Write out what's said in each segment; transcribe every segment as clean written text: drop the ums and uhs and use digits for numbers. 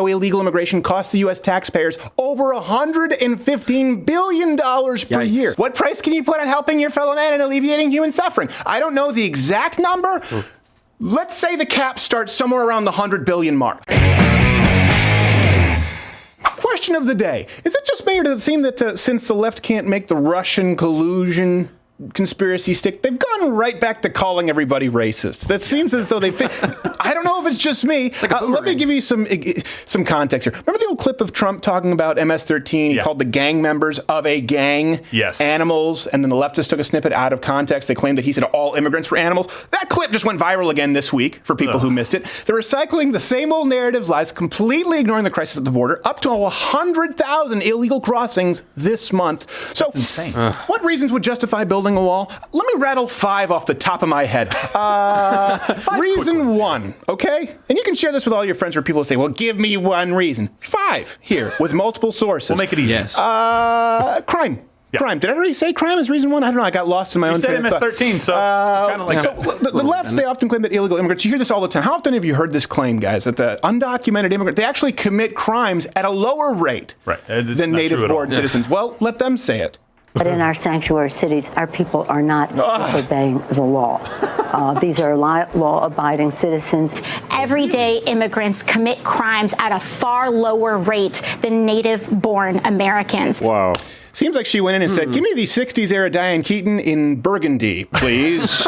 illegal immigration costs the U.S. taxpayers over $115 billion per year. What price can you put on helping your fellow man and alleviating human suffering? I don't know the exact number. Let's say the cap starts somewhere around the 100 billion mark. Question of the day. Is it just me, or does it seem that since the left can't make the Russian collusion conspiracy stick, they've gone right back to calling everybody racist? That seems as though they I don't know if it's just me. Let me give you some context here. Remember the old clip of Trump talking about MS-13? He called the gang members of a gang animals, and then the leftists took a snippet out of context. They claimed that he said all immigrants were animals. That clip just went viral again this week for people who missed it. They're recycling the same old narratives, lies, completely ignoring the crisis at the border. Up to 100,000 illegal crossings this month. So that's insane. What reasons would justify building a wall? Let me rattle 5 off the top of my head. Reason 1, okay? And you can share this with all your friends where people say, well, give me one reason. 5 here with multiple sources. We'll make it easy. Yes. Crime. Yeah. Crime. Did I already say crime is reason 1? I don't know. I got lost in my own train of thought. You said MS-13, so it's kind of like... So the left, they often claim that illegal immigrants, you hear this all the time. How often have you heard this claim, guys, that the undocumented immigrant, they actually commit crimes at a lower rate than native-born citizens? Well, let them say it. But in our sanctuary cities, our people are not disobeying the law. These are law-abiding citizens. Everyday immigrants commit crimes at a far lower rate than native-born Americans. Wow. Seems like she went in and said, give me the 60s era Diane Keaton in burgundy, please.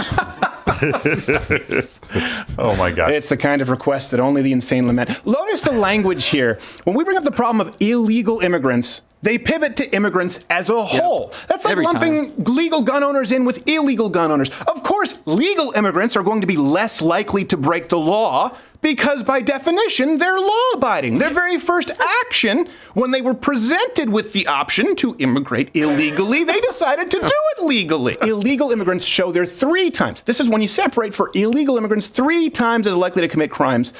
Oh, my gosh. It's the kind of request that only the insane lament. Notice the language here. When we bring up the problem of illegal immigrants, they pivot to immigrants as a whole. Yep. That's like lumping legal gun owners in with illegal gun owners. Of course, legal immigrants are going to be less likely to break the law because, by definition, they're law-abiding. Their very first action, when they were presented with the option to immigrate illegally, they decided to do it legally. Illegal immigrants show they're 3 times. This is when you separate for illegal immigrants 3 times as likely to commit crimes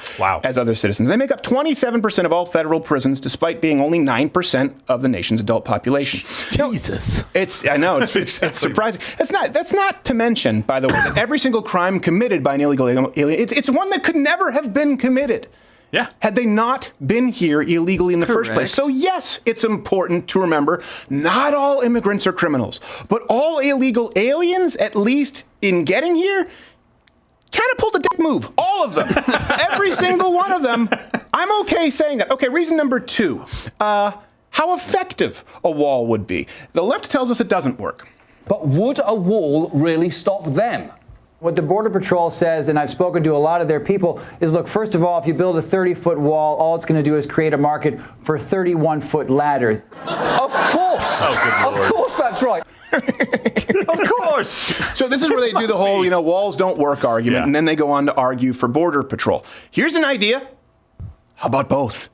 as other citizens. They make up 27% of all federal prisons, despite being only 9% of the nation's adult population. Jesus. I know, it's surprising. That's not to mention, by the way, that every single crime committed by an illegal alien, it's one that could never have been committed had they not been here illegally in the first place. So yes, it's important to remember not all immigrants are criminals, but all illegal aliens, at least in getting here, kind of pulled a dick move. All of them. Every single one of them. I'm okay saying that. Okay, reason number 2. How effective a wall would be. The left tells us it doesn't work. But would a wall really stop them? What the Border Patrol says, and I've spoken to a lot of their people, is, look, first of all, if you build a 30-foot wall, all it's going to do is create a market for 31-foot ladders. Of course. Of course, that's right. Of course. So this is where they do the whole, walls don't work argument, and then they go on to argue for Border Patrol. Here's an idea. How about both?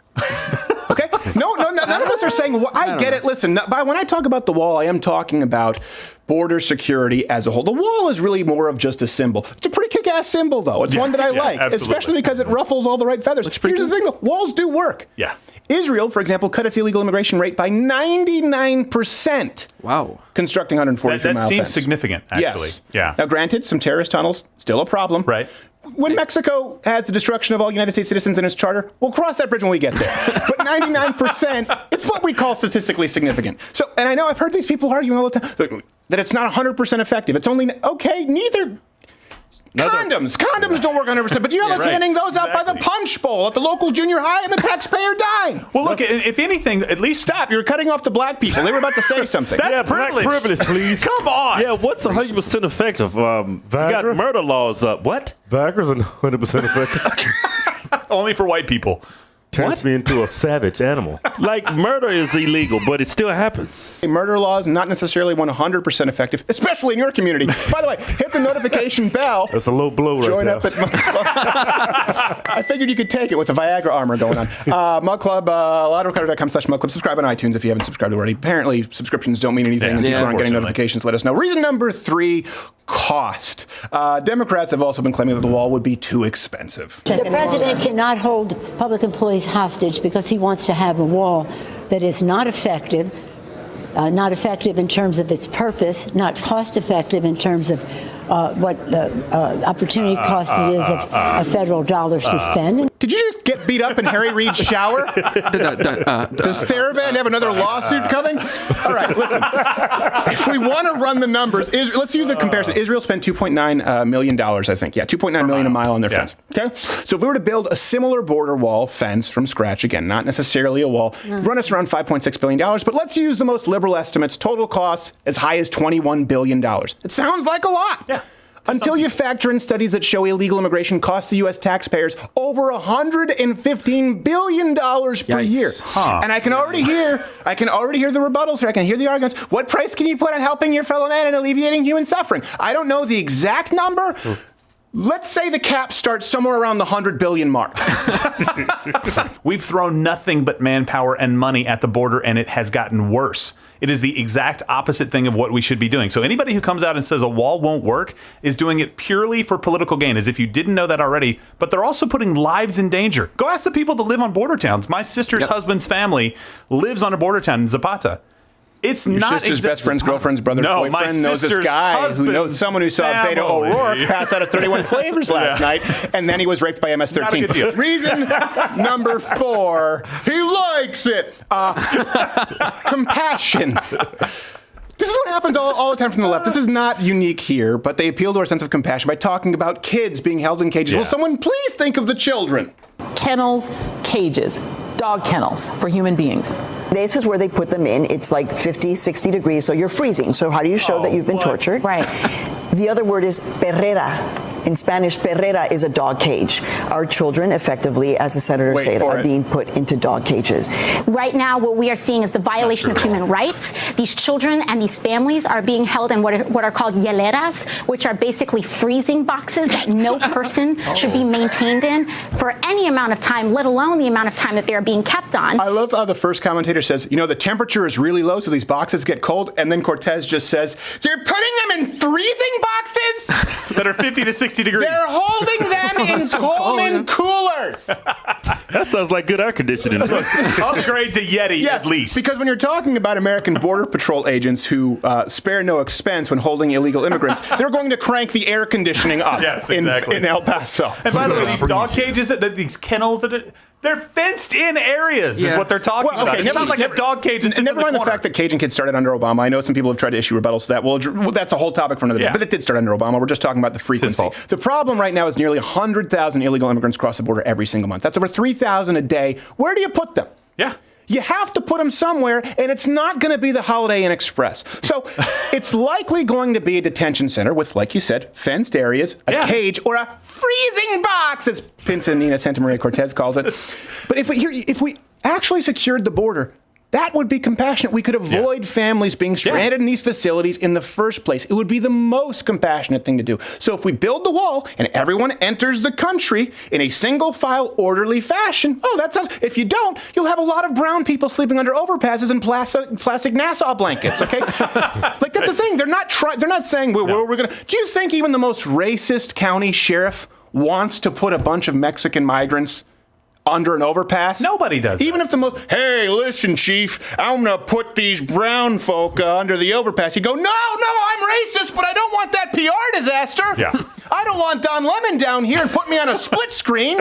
Okay? No, none of us are saying, well, I get it. Listen, when I talk about the wall, I am talking about border security as a whole. The wall is really more of just a symbol. It's a pretty kick-ass symbol, though. It's one that I like, especially because it ruffles all the right feathers. Here's the thing, though. Walls do work. Yeah. Israel, for example, cut its illegal immigration rate by 99%. Wow. Constructing 143 mile fence. That seems fence. significant, actually. Yes. Yeah. Now, granted, some terrorist tunnels, still a problem. Right. When Mexico has the destruction of all United States citizens in its charter, we'll cross that bridge when we get there. But 99%, it's what we call statistically significant. So, and I know I've heard these people arguing all the time that it's not 100% effective. It's only, neither. Condoms don't work 100%, but you have us handing those out by the punch bowl at the local junior high and the taxpayer dying. Well, look, if anything, at least stop. You're cutting off the black people. They were about to say something. That's privilege. Black privilege, please. Come on. Yeah, what's 100% effective? You got murder laws up. What? Viagra's 100% effective. Only for white people. Turns me into a savage animal. Like, murder is illegal, but it still happens. Murder laws not necessarily 100% effective, especially in your community. By the way, hit the notification bell. That's a low blow right there. Join up at I figured you could take it with the Viagra armor going on. Mug Club, loudercrowder.com/Mug Club. Subscribe on iTunes if you haven't subscribed already. Apparently, subscriptions don't mean anything, and people aren't getting notifications. Let us know. Reason number 3, cost. Democrats have also been claiming that the wall would be too expensive. The president cannot hold public employees hostage because he wants to have a wall that is not effective in terms of its purpose, not cost effective in terms of what the opportunity cost it is of federal dollars to spend. Did you just get beat up in Harry Reid's shower? Does TheraBand have another lawsuit coming? All right, listen. If we want to run the numbers, let's use a comparison. Israel spent $2.9 million, I think. Yeah, $2.9 million a mile on their fence. Okay? So if we were to build a similar border wall fence from scratch, again, not necessarily a wall, run us around $5.6 billion, but let's use the most liberal estimates, total costs as high as $21 billion. It sounds like a lot. Yeah. Until you factor in studies that show illegal immigration costs the U.S. taxpayers over $115 billion per year. Huh. And I can already hear the rebuttals here. I can hear the arguments. What price can you put on helping your fellow man and alleviating human suffering? I don't know the exact number. Let's say the cap starts somewhere around the 100 billion mark. We've thrown nothing but manpower and money at the border, and it has gotten worse. It is the exact opposite thing of what we should be doing. So anybody who comes out and says a wall won't work is doing it purely for political gain, as if you didn't know that already. But they're also putting lives in danger. Go ask the people that live on border towns. My sister's husband's family lives on a border town in Zapata. It's Your not sister's best friend's girlfriend's brother's boyfriend knows this guy who knows someone who saw Beto O'Rourke pass out of 31 flavors last night, and then he was raped by MS-13. Not a good deal. Reason number 4, he likes it. Compassion. This is what happens all the time from the left. This is not unique here, but they appeal to our sense of compassion by talking about kids being held in cages. Yeah. Will someone please think of the children? Kennels, cages, dog kennels for human beings. This is where they put them in. It's like 50, 60 degrees, so you're freezing. So how do you show that you've been tortured? Right. The other word is perrera. In Spanish, perrera is a dog cage. Our children, effectively, as the senator said, are being put into dog cages. Right now, what we are seeing is the violation of human rights. These children and these families are being held in what are called hieleras, which are basically freezing boxes that no person should be maintained in for any amount of time, let alone the amount of time that they're being kept on. I love how the first commentator says, you know, the temperature is really low, so these boxes get cold, and then Cortez just says, they're putting them in freezing boxes that are 50 to 60 degrees. They're holding them in Coleman coolers. That sounds like good air conditioning. Upgrade to Yeti, yes, at least. Because when you're talking about American Border Patrol agents who spare no expense when holding illegal immigrants, they're going to crank the air conditioning up in El Paso. And by the way, these dog cages, these kennels, they're fenced-in areas is what they're talking about. It's not like a dog cage that sits never in the mind the fact that caging kids started under Obama. I know some people have tried to issue rebuttals to that. Well, that's a whole topic for another day. But it did start under Obama. We're just talking about the frequency. The problem right now is nearly 100,000 illegal immigrants cross the border every single month. That's over 3,000 a day. Where do you put them? Yeah. You have to put them somewhere, and it's not going to be the Holiday Inn Express. So it's likely going to be a detention center with, like you said, fenced areas, a cage, or a freezing box, as Pinta Nina Santa Maria Cortez calls it. But if we actually secured the border, that would be compassionate. We could avoid families being stranded in these facilities in the first place. It would be the most compassionate thing to do. So if we build the wall and everyone enters the country in a single-file, orderly fashion, that sounds... If you don't, you'll have a lot of brown people sleeping under overpasses and plastic Nassau blankets, okay? Like, that's the thing. They're not saying, we're going to... Do you think even the most racist county sheriff wants to put a bunch of Mexican migrants under an overpass? Nobody does. Even if the most, hey, listen, Chief, I'm going to put these brown folk under the overpass. You go, no, I'm racist, but I don't want that PR disaster. Yeah. I don't want Don Lemon down here and put me on a split screen.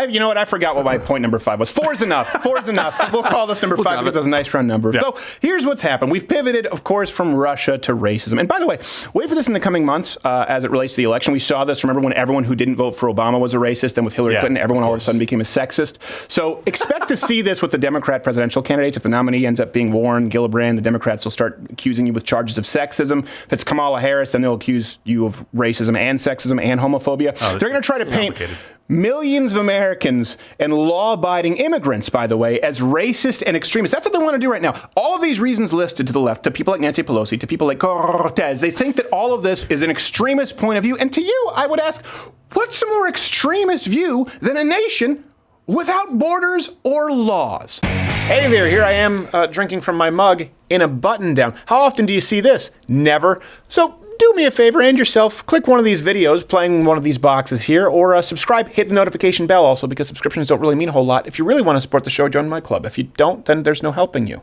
You know what? I forgot what my point number 5 was. 4 is enough. 4 is enough. We'll call this number 5 because it's a nice round number. Yeah. So here's what's happened. We've pivoted, of course, from Russia to racism. And by the way, wait for this in the coming months as it relates to the election. We saw this, remember, when everyone who didn't vote for Obama was a racist, and with Hillary Clinton, everyone all of a sudden became a sexist. So expect to see this with the Democrat presidential candidates. If the nominee ends up being Warren, Gillibrand, the Democrats will start accusing you with charges of sexism. If it's Kamala Harris, then they'll accuse you of racism and sexism and homophobia. They're going to try to paint millions of Americans and law-abiding immigrants, by the way, as racist and extremists. That's what they want to do right now. All of these reasons listed to the left, to people like Nancy Pelosi, to people like Cortez, they think that all of this is an extremist point of view. And to you, I would ask, what's a more extremist view than a nation without borders or laws? Hey there, here I am drinking from my mug in a button-down. How often do you see this? Never. So do me a favor and yourself, click one of these videos playing one of these boxes here, or subscribe, hit the notification bell also, because subscriptions don't really mean a whole lot. If you really want to support the show, join my club. If you don't, then there's no helping you.